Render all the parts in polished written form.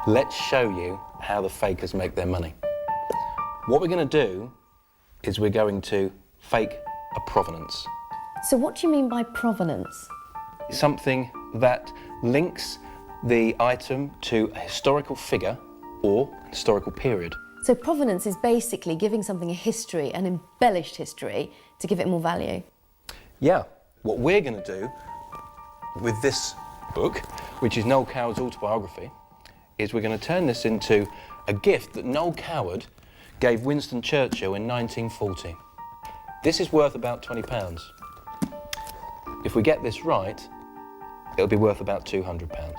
Let's show you how the fakers make their money. What we're going to do is we're going to fake a provenance. So what do you mean by provenance? Something that links the item to a historical figure or historical period. So provenance is basically giving something a history, an embellished history, to give it more value. Yeah, what we're going to do with this book, which is Noel Coward's autobiography, is we're going to turn this into a gift that Noel Coward gave Winston Churchill in 1940. This is worth about £20. If we get this right, it'll be worth about £200.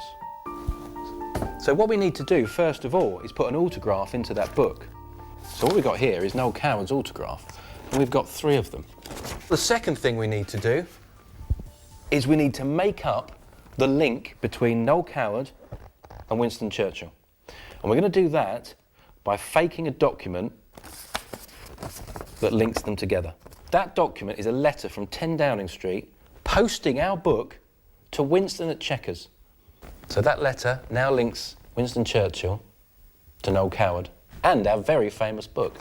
So what we need to do, first of all, is put an autograph into that book. So what we've got here is Noel Coward's autograph, and we've got 3 of them. The second thing we need to do is we need to make up the link between Noel Coward and Winston Churchill. And we're going to do that by faking a document that links them together. That document is a letter from 10 Downing Street posting our book to Winston at Chequers. So that letter now links Winston Churchill to Noel Coward and our very famous book.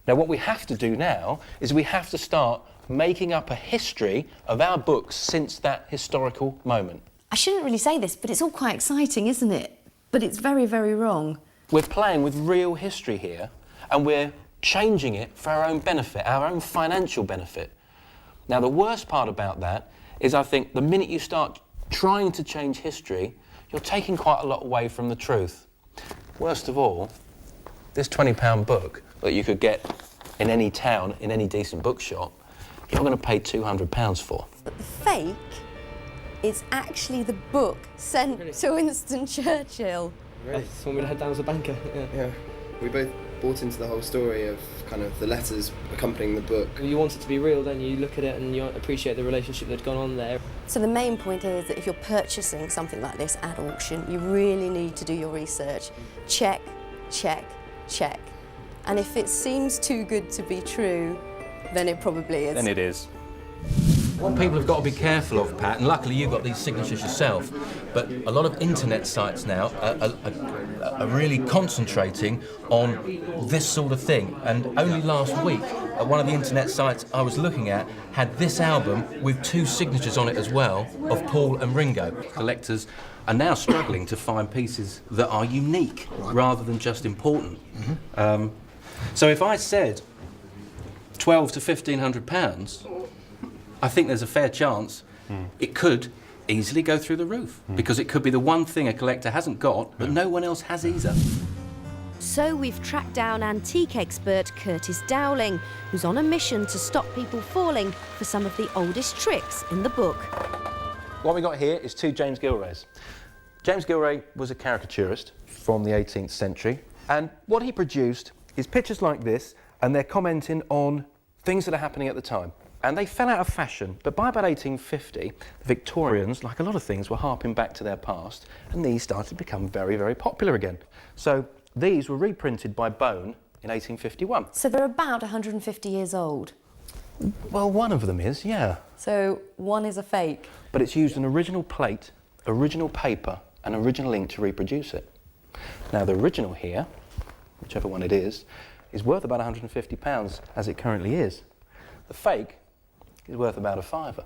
Now what we have to do now is we have to start making up a history of our books since that historical moment. I shouldn't really say this, but it's all quite exciting, isn't it? But it's very, very wrong. We're playing with real history here, and we're changing it for our own benefit, our own financial benefit. Now, the worst part about that is I think the minute you start trying to change history, you're taking quite a lot away from the truth. Worst of all, this £20 book that you could get in any town, in any decent bookshop, you're going to pay £200 for. But the fake is actually the book sent to Winston Churchill. Really? Someone we'd head down as a banker. Yeah, we both bought into the whole story of kind of the letters accompanying the book. You want it to be real, don't you? You look at it and you appreciate the relationship that's gone on there. So the main point is that if you're purchasing something like this at auction, you really need to do your research. Check, check, check. And if it seems too good to be true, then it probably is. Then it is. What people have got to be careful of, Pat, and luckily you've got these signatures yourself, but a lot of internet sites now are really concentrating on this sort of thing. And only last week, one of the internet sites I was looking at had this album with 2 signatures on it as well, of Paul and Ringo. Collectors are now struggling to find pieces that are unique rather than just important. So if I said £1,200 to £1,500, I think there's a fair chance it could easily go through the roof, because it could be the one thing a collector hasn't got that no one else has either. So we've tracked down antique expert Curtis Dowling, who's on a mission to stop people falling for some of the oldest tricks in the book. What we got here is 2 James Gilrays. James Gilray was a caricaturist from the 18th century, and what he produced is pictures like this, and they're commenting on things that are happening at the time. And they fell out of fashion, but by about 1850, the Victorians, like a lot of things, were harping back to their past, and these started to become very, very popular again. So these were reprinted by Bone in 1851. So they're about 150 years old. Well, one of them is, yeah. So one is a fake. But it's used an original plate, original paper, and original ink to reproduce it. Now, the original here, whichever one it is worth about £150 as it currently is. The fake is worth about a £5.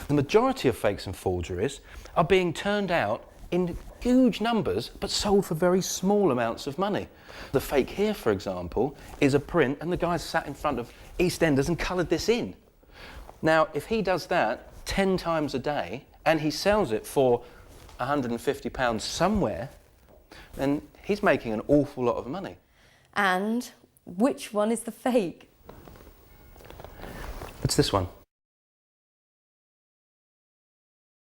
The majority of fakes and forgeries are being turned out in huge numbers but sold for very small amounts of money. The fake here, for example, is a print, and the guy sat in front of EastEnders and coloured this in. Now, if he does that 10 times a day and he sells it for £150 somewhere, then he's making an awful lot of money. And which one is the fake? It's this one.